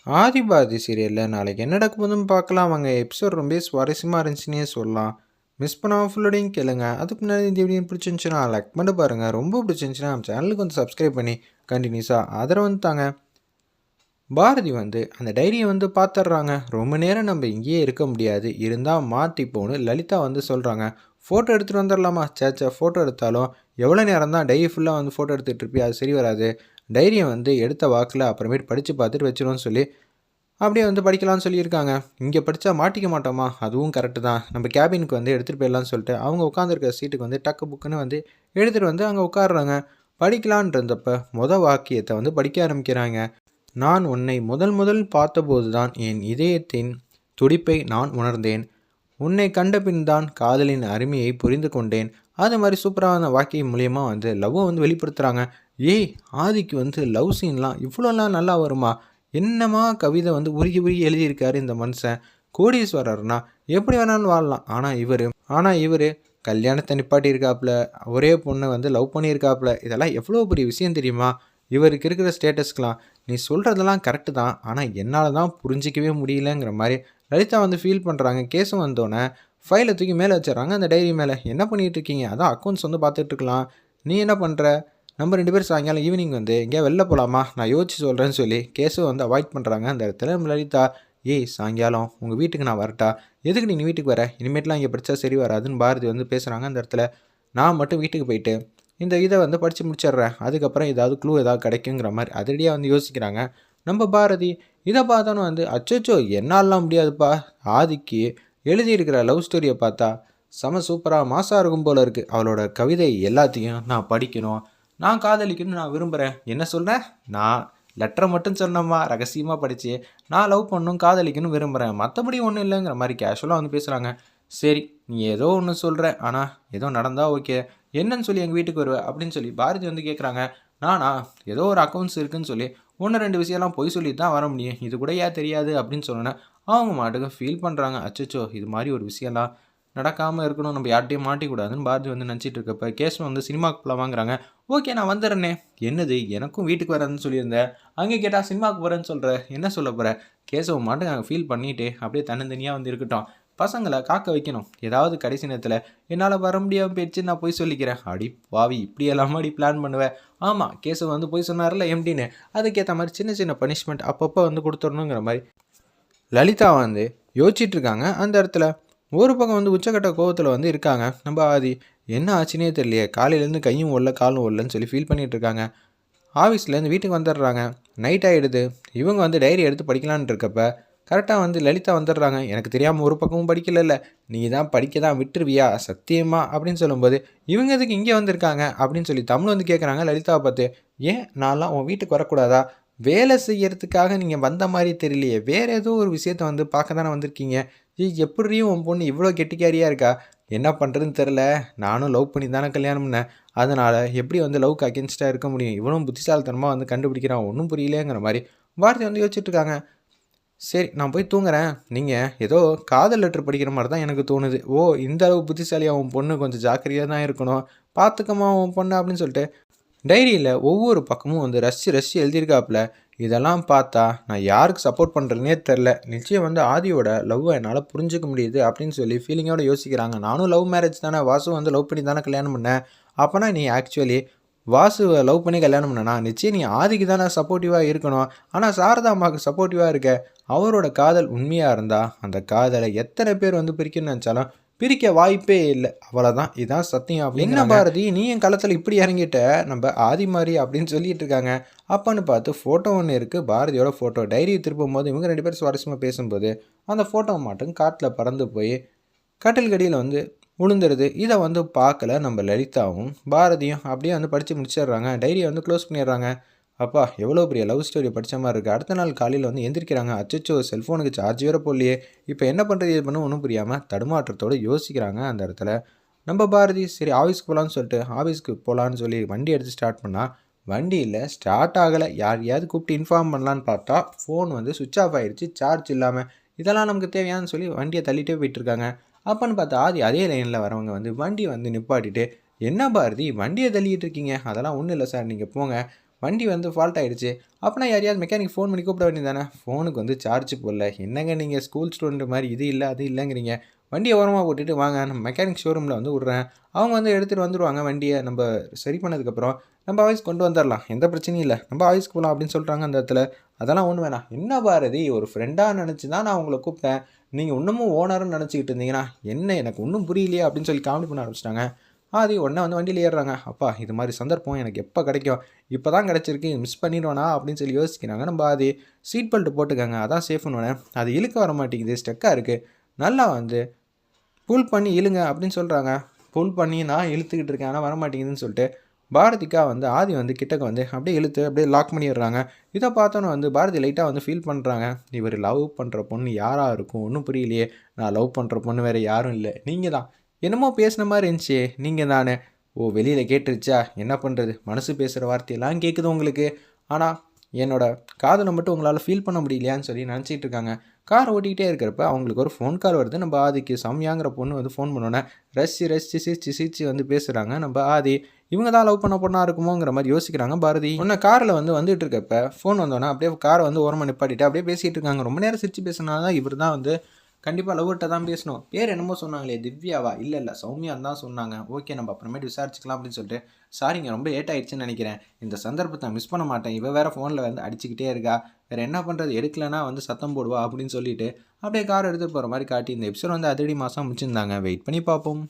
ஆதி பாரதி சீரியலில் நாளைக்கு என்ன நடக்க போகுதுன்னு பார்க்கலாம் வாங்க. எபிசோட் ரொம்ப சுவாரஸ்யமாக இருந்துச்சுன்னே சொல்லலாம். மிஸ் பண்ணாமல் ஃபுல்லோடையும் கேளுங்க. அதுக்கு முன்னாடி இந்த வீடியோ பிடிச்சிருந்துச்சுன்னா லைக் பண்ணி பாருங்கள். ரொம்ப பிடிச்சிருந்துச்சுன்னா நம்ம சேனலுக்கு வந்து சப்ஸ்கிரைப் பண்ணி கண்டினியூஸாக ஆதரவு வந்து தாங்க. பாரதி வந்து அந்த டைரியை வந்து பார்த்துட்றாங்க. ரொம்ப நேரம் நம்ம இங்கேயே இருக்க முடியாது, இருந்தால் மாட்டிப்போன்னு லலிதா வந்து சொல்கிறாங்க. ஃபோட்டோ எடுத்துகிட்டு வந்துடலாமா? சேச்சா, ஃபோட்டோ எடுத்தாலும் எவ்வளோ நேரம் தான் டைரி ஃபுல்லாக வந்து ஃபோட்டோ எடுத்துகிட்டு இருப்பி, அது சரி வராது. டைரியை வந்து எடுத்த வாக்கில் அப்புறமேட்டு படித்து பார்த்துட்டு வச்சிருவோன்னு சொல்லி அப்படியே வந்து படிக்கலாம்னு சொல்லியிருக்காங்க. இங்கே படித்தா மாட்டிக்க மாட்டோமா? அதுவும் கரெக்டு தான். நம்ம கேபினுக்கு வந்து எடுத்துகிட்டு போயிடலான்னு சொல்லிட்டு அவங்க உட்காந்துருக்க சீட்டுக்கு வந்து டக்கு புக்குன்னு வந்து எடுத்துகிட்டு வந்து அங்கே உட்காடுறாங்க. படிக்கலான் இருந்தப்போ வாக்கியத்தை வந்து படிக்க ஆரம்பிக்கிறாங்க. நான் உன்னை முதல் பார்த்தபோது தான் என் இதயத்தின் துடிப்பை நான் உணர்ந்தேன். உன்னை கண்டபின் தான் காதலின் அருமையை புரிந்து கொண்டேன். அது மாதிரி சூப்பரான வாக்கியம் மூலியமாக வந்து லவ்வை வந்து வெளிப்படுத்துகிறாங்க. ஏய், ஆதிக்கு வந்து லவ் சீன்லாம் இவ்வளோலாம் நல்லா வருமா? என்னமா கவிதை வந்து உருகி உருகி எழுதியிருக்காரு இந்த மனுஷன். கோடீஸ்வரர்னா எப்படி வேணாலும் வாழலாம். ஆனால் இவர் கல்யாணத்தை நிப்பாட்டியிருக்காப்புல, ஒரே பொண்ணை வந்து லவ் பண்ணியிருக்காப்புல. இதெல்லாம் எவ்வளோ பெரிய விஷயம் தெரியுமா? இவருக்கு இருக்கிற ஸ்டேட்டஸ்க்கெலாம் நீ சொல்கிறதெல்லாம் கரெக்டு தான், ஆனால் என்னால் தான் புரிஞ்சிக்கவே முடியலங்கிற மாதிரி லலிதா வந்து ஃபீல் பண்ணுறாங்க. கேஸும் வந்தோடனே ஃபைலை தூக்கி மேலே வச்சிடறாங்க. அந்த டைரி மேலே என்ன பண்ணிகிட்டு இருக்கீங்க? அதான் அக்கௌண்ட்ஸ் வந்து பார்த்துட்ருக்கலாம். நீ என்ன பண்ணுற? நம்ம 2 பேரும் சாயங்காலம் ஈவினிங் வந்து எங்கேயா வெளில போகலாமா? நான் யோசிச்சு சொல்கிறேன்னு சொல்லி கேஸும் வந்து அவாய்ட் பண்ணுறாங்க. அந்த இடத்துல லலிதா, ஏய் சாயங்காலம் உங்கள் வீட்டுக்கு நான் வரட்டா? எதுக்கு நீ வீட்டுக்கு வர? இனிமேட்லாம் இங்கே படித்தா சரி வராதுன்னு பாரதி வந்து பேசுகிறாங்க. அந்த இடத்துல நான் மட்டும் வீட்டுக்கு போயிட்டு இந்த இதை வந்து படித்து முடிச்சிடுறேன், அதுக்கப்புறம் ஏதாவது க்ளூ ஏதாவது கிடைக்குங்கிற மாதிரி அதிரடியாக வந்து யோசிக்கிறாங்க நம்ம பாரதி. இதை பார்த்தோன்னு வந்து அச்சோ என்னாலாம் முடியாதுப்பா, ஆதிக்கு எழுதியிருக்கிற லவ் ஸ்டோரியை பார்த்தா செம சூப்பராக மாசாக இருக்கும் போல் இருக்குது. அவளோட கவிதை எல்லாத்தையும் நான் படிக்கணும், நான் காதலிக்கணும்னு நான் விரும்புகிறேன். என்ன சொல்கிறேன்? நான் லெட்டரை மட்டும் சொன்னோம்மா, ரகசியமாக படித்து நான் லவ் பண்ணணும் காதலிக்கணும் விரும்புகிறேன், மற்றபடி ஒன்றும் இல்லைங்கிற மாதிரி கேஷுவலாக வந்து பேசுகிறாங்க. சரி, நீ ஏதோ ஒன்று சொல்கிற, ஆனால் ஏதோ நடந்தால் ஓகே, என்னன்னு சொல்லி எங்கள் வீட்டுக்கு வருவேன் அப்படின்னு சொல்லி பாரதி வந்து கேட்குறாங்க. நானா ஏதோ ஒரு அக்கௌண்ட்ஸ் இருக்குதுன்னு சொல்லி 1-2 விஷயம்லாம் பொய் சொல்லி தான் வர முடியும், இது கூட ஏன் தெரியாது அப்படின்னு சொன்னேன். அவங்க மாட்டுக்கு ஃபீல் பண்ணுறாங்க. அச்சோ, இது மாதிரி ஒரு விஷயம்லாம் நடக்காமல் இருக்கணும், நம்ம யார்ட்டையும் மாட்டிக்கூடாதுன்னு பாரதி வந்து நினச்சிட்டு இருக்கப்ப கேஷும் வந்து சினிமாவுக்கு போகலாம் வாங்குறாங்க. ஓகே, நான் வந்துடுறேனே. என்னது, எனக்கும் வீட்டுக்கு வரேன்னு சொல்லியிருந்தேன், அங்கே கேட்டால் சினிமாவுக்கு போகிறேன்னு சொல்கிறேன், என்ன சொல்ல போகிறேன்? கேசவ மாட்டுக்கு நாங்கள் ஃபீல் பண்ணிவிட்டு அப்படியே தன்னந்தனியாக வந்து இருக்கட்டும், பசங்களை காக்க வைக்கணும். ஏதாவது கடைசி நேரத்தில் என்னால் வர முடியாமல் போயிடுச்சு, நான் போய் சொல்லிக்கிறேன். அடி பாவி, இப்படி எல்லாமாடி பிளான் பண்ணுவேன்? ஆமாம், கேசவ வந்து போய் சொன்னார்ல எம்டின்னு, அதுக்கேற்ற மாதிரி சின்ன சின்ன பனிஷ்மெண்ட் அப்பப்போ வந்து கொடுத்துடணுங்கிற மாதிரி லலிதா வந்து யோசிச்சுட்டு இருக்காங்க. அந்த இடத்துல ஒரு பக்கம் வந்து உச்சக்கட்ட கோவத்தில் வந்து இருக்காங்க நம்ம ஆதி. என்ன ஆச்சுன்னே தெரியலையே, காலையிலேருந்து கையும் ஒல்ல காலும் ஒல்லன்னு சொல்லி ஃபீல் பண்ணிகிட்டு இருக்காங்க. ஆஃபீஸ்லேருந்து வீட்டுக்கு வந்துடுறாங்க. நைட் ஆகிடுது. இவங்க வந்து டைரி எடுத்து படிக்கலான்னு இருக்கப்ப கரெக்டாக வந்து லலிதா வந்துடுறாங்க. எனக்கு தெரியாமல் ஒரு பக்கமும் படிக்கல, நீ தான் படிக்க தான் விட்டுருவியா சத்தியமா அப்படின்னு சொல்லும்போது, இவங்க எதுக்கு இங்கே வந்திருக்காங்க அப்படின்னு சொல்லி தமிழ் வந்து கேட்குறாங்க லலிதாவை பார்த்து. ஏன் நான்லாம் உன் வீட்டுக்கு வரக்கூடாதா? வேலை செய்யறதுக்காக நீங்கள் வந்த மாதிரி தெரியலையே, வேறு ஏதோ ஒரு விஷயத்த வந்து பார்க்க தானே வந்திருக்கீங்க. எப்படியும் உன் பொண்ணு இவ்வளோ கெட்டிக்காரியாக இருக்கா? என்ன பண்ணுறதுன்னு தெரில. நானும் லவ் பண்ணி தானே கல்யாணம் பண்ணேன், அதனால் எப்படி வந்து லவ்க்கு அகேன்ஸ்டாக இருக்க முடியும்? இவனும் புத்திசாலித்தனமாக வந்து கண்டுபிடிக்கிறான், ஒன்றும் புரியலேங்கிற மாதிரி பாரதி வந்து யோசிச்சுட்ருக்காங்க. சரி, நான் போய் தூங்குறேன். நீங்கள் ஏதோ காதல் லெட்டர் படிக்கிற மாதிரி தான் எனக்கு தோணுது. ஓ, இந்த அளவு புத்திசாலியாக உன் பொண்ணு கொஞ்சம் ஜாக்கிரதையாக தான் இருக்கணும், பார்த்துக்கமா உன் பொண்ணு அப்படின்னு சொல்லிட்டு டைரியில் ஒவ்வொரு பக்கமும் வந்து ரசித்து எழுதியிருக்காப்புல. இதெல்லாம் பார்த்தா நான் யாருக்கு சப்போர்ட் பண்ணுறதுனே தெரில. நிச்சயம் வந்து ஆதியோட லவ்வை என்னால் புரிஞ்சிக்க முடியுது அப்படின்னு சொல்லி ஃபீலிங்கோடு யோசிக்கிறாங்க. நானும் லவ் மேரேஜ் தானே, வாசு வந்து லவ் பண்ணி தானே கல்யாணம் பண்ணேன். அப்போனா நீ ஆக்சுவலி வாசுவை லவ் பண்ணி கல்யாணம் பண்ணனா நிச்சயம் நீ ஆதிக்கு தானே சப்போர்ட்டிவாக இருக்கணும். ஆனால் சாரதா அம்மாவுக்கு சப்போர்ட்டிவாக இருக்க. அவரோட காதல் உண்மையாக இருந்தால் அந்த காதலை எத்தனை பேர் வந்து பிரிக்கணும்னு நினச்சாலும் பிரிக்க வாய்ப்பே இல்லை. அவ்வளோதான், இதுதான் சத்தியம். என்ன பாரதி, நீ என் களத்தில் இப்படி இறங்கிட்ட, நம்ம ஆதி மாதிரி அப்படின்னு சொல்லிட்டு இருக்காங்க. அப்போன்னு பார்த்து ஃபோட்டோ ஒன்று இருக்குது, பாரதியோட ஃபோட்டோ. டைரி திருப்பும் போது இவங்க 2 பேரும் சுவாரஸ்யமாக பேசும்போது அந்த ஃபோட்டோ மட்டும் காட்டில் பறந்து போய் கட்டில் கடியில் வந்து விழுந்துருது. இதை வந்து பார்க்கல நம்ம லலிதாவும் பாரதியும் அப்படியே வந்து படித்து முடிச்சிடுறாங்க. டைரியை வந்து க்ளோஸ் பண்ணிடுறாங்க. அப்பா, எவ்வளோ பெரிய லவ் ஸ்டோரி படித்த மாதிரி இருக்குது. அடுத்த நாள் காலையில் வந்து எந்திரிக்கிறாங்க. அச்சோ, செல்ஃபோனுக்கு சார்ஜ் வேறு போடலையே, இப்போ என்ன பண்ணுறது இது பண்ண ஒன்றும் புரியாமல் தடுமாற்றத்தோடு யோசிக்கிறாங்க. அந்த இடத்துல நம்ம பாரதி சரி ஆஃபீஸ்க்கு போகலான்னு சொல்லிட்டு ஆஃபீஸ்க்கு போகலான்னு சொல்லி வண்டி எடுத்து ஸ்டார்ட் பண்ணால் வண்டியில் ஸ்டார்ட் ஆகலை. யாரையாவது கூப்பிட்டு இன்ஃபார்ம் பண்ணலான்னு பார்த்தா ஃபோன் வந்து சுவிட்ச் ஆஃப் ஆகிடுச்சு, சார்ஜ் இல்லாமல். இதெல்லாம் நமக்கு தேவையானு சொல்லி வண்டியை தள்ளிட்டே போயிட்டுருக்காங்க. அப்போன்னு பார்த்தா ஆதி அதே லைனில் வரவங்க வந்து வண்டியை வந்து நிப்பாட்டிட்டு, என்ன பாரதி வண்டியை தள்ளிட்டு இருக்கீங்க? அதெல்லாம் ஒன்றும் இல்லை சார், நீங்கள் போங்க, வண்டி வந்து ஃபால்ட் ஆகிடுச்சு. அப்போனா யாரையாவது மெக்கானிக் ஃபோன் பண்ணி கூப்பிட வேண்டியது தானே. ஃபோனுக்கு வந்து சார்ஜ் போடல. என்னங்க நீங்கள் ஸ்கூல் ஸ்டூடெண்ட் மாதிரி இது இல்லை அது இல்லைங்கிறீங்க. வண்டியை ஓரமாக ஓட்டிட்டு வாங்க, நம்ம மெக்கானிக் ஷோரூமில் வந்து விட்றேன். அவங்க வந்து எடுத்துகிட்டு வந்துடுவாங்க வண்டியை. நம்ம சரி பண்ணதுக்கப்புறம் நம்ம ஆஃபீஸ் கொண்டு வந்துடலாம், எந்த பிரச்சனையும் இல்லை, நம்ம ஆஃபீஸ்க்கு போகலாம் அப்படின்னு சொல்கிறாங்க அந்த இடத்துல. அதெல்லாம் ஒன்றும் வேணாம். என்ன பாரதி, ஒரு ஃப்ரெண்டாக நினச்சி தான் நான் உங்களை கூப்பிட்டேன். நீங்கள் இன்னமும் ஓனர்னு நினச்சிக்கிட்டு இருந்தீங்கன்னா என்ன, எனக்கு ஒன்றும் புரியலையே அப்படின்னு சொல்லி காமெடி பண்ண ஆரம்பிச்சிட்டாங்க. ஆதி உடனே வந்து வண்டியில் ஏறுறாங்க. அப்பா இது மாதிரி சந்தர்ப்பம் எனக்கு எப்போ கிடைக்கும், இப்போ தான் கிடச்சிருக்கு, மிஸ் பண்ணிடுவேனா அப்படின்னு சொல்லி யோசிக்கிறாங்க. நம்ம ஆதி சீட் பெல்ட் போட்டுக்கங்க, அதான் சேஃப்னு. அது இழுக்க வர மாட்டேங்குது, ஸ்டெக்காக இருக்குது, நல்லா வந்து புல் பண்ணி இழுங்க அப்படின்னு சொல்கிறாங்க. புல் பண்ணி நான் இழுத்துக்கிட்டு இருக்கேன், ஆனால் வரமாட்டேங்குதுன்னு சொல்லிட்டு பாரதிக்கா வந்து ஆதி வந்து கிட்டக்க வந்து அப்படியே இழுத்து அப்படியே லாக் பண்ணிடுறாங்க. இதை பார்த்தோன்னே வந்து பாரதி லைட்டாக வந்து ஃபீல் பண்ணுறாங்க. இவர் லவ் பண்ணுற பொண்ணு யாராக இருக்கும், ஒன்றும் புரியலையே. நான் லவ் பண்ணுற பொண்ணு வேறு யாரும் இல்லை, நீங்கள் தான். என்னமோ பேசின மாதிரி இருந்துச்சு, நீங்கள் தானே. ஓ, வெளியில் கேட்டுருச்சா, என்ன பண்ணுறது, மனசு பேசுகிற வார்த்தையெல்லாம் கேட்குது உங்களுக்கு. ஆனால் என்னோட காதலை மட்டும் உங்களால் ஃபீல் பண்ண முடியலையான்னு சொல்லி நினச்சிட்டு இருக்காங்க. கார் ஓட்டிக்கிட்டே இருக்கிறப்ப அவங்களுக்கு ஒரு ஃபோன் கால் வருது. நம்ம ஆதிக்கு சௌமியாங்கிற பொண்ணு வந்து ஃபோன் பண்ணோன்னே ரசித்து சிரித்து வந்து பேசுகிறாங்க நம்ம ஆதி. இவங்க தான் லவ் பண்ண பொண்ணாக இருக்குமோங்கிற மாதிரி யோசிக்கிறாங்க பாரதி. உன்ன காரில் வந்து வந்துட்டு இருக்கப்ப ஃபோன் வந்தோன்னே அப்படியே காரை வந்து ஓரமாக நிப்பாட்டிட்டு அப்படியே பேசிகிட்டு இருக்காங்க. ரொம்ப நேரம் சிரித்து பேசினா தான் இவர் தான் வந்து கண்டிப்பாக லவ்கிட்ட தான் பேசணும். பேர் என்னமோ சொன்னாங்களே, திவ்யாவா? இல்லை சௌமியான்னு தான் சொன்னாங்க. ஓகே, நம்ம அப்புறமேட்டு விசாரிச்சுக்கலாம் அப்படின்னு சொல்லிட்டு, சாரிங்க ரொம்ப லேட் ஆகிடுச்சுன்னு நினைக்கிறேன், இந்த சந்தர்ப்பத்தை மிஸ் பண்ண மாட்டேன், இவ வேறு ஃபோனில் வந்து அடிச்சுக்கிட்டே இருக்கா, வேறு என்ன பண்ணுறது, எடுக்கலைன்னா வந்து சத்தம் போடுவா அப்படின்னு சொல்லிட்டு அப்படியே கார் எடுத்துகிட்டு போகிற மாதிரி காட்டி இந்த எபிசோட் வந்து அதிரடி மாதம் முடிச்சிருந்தாங்க. வெயிட் பண்ணி பார்ப்போம்.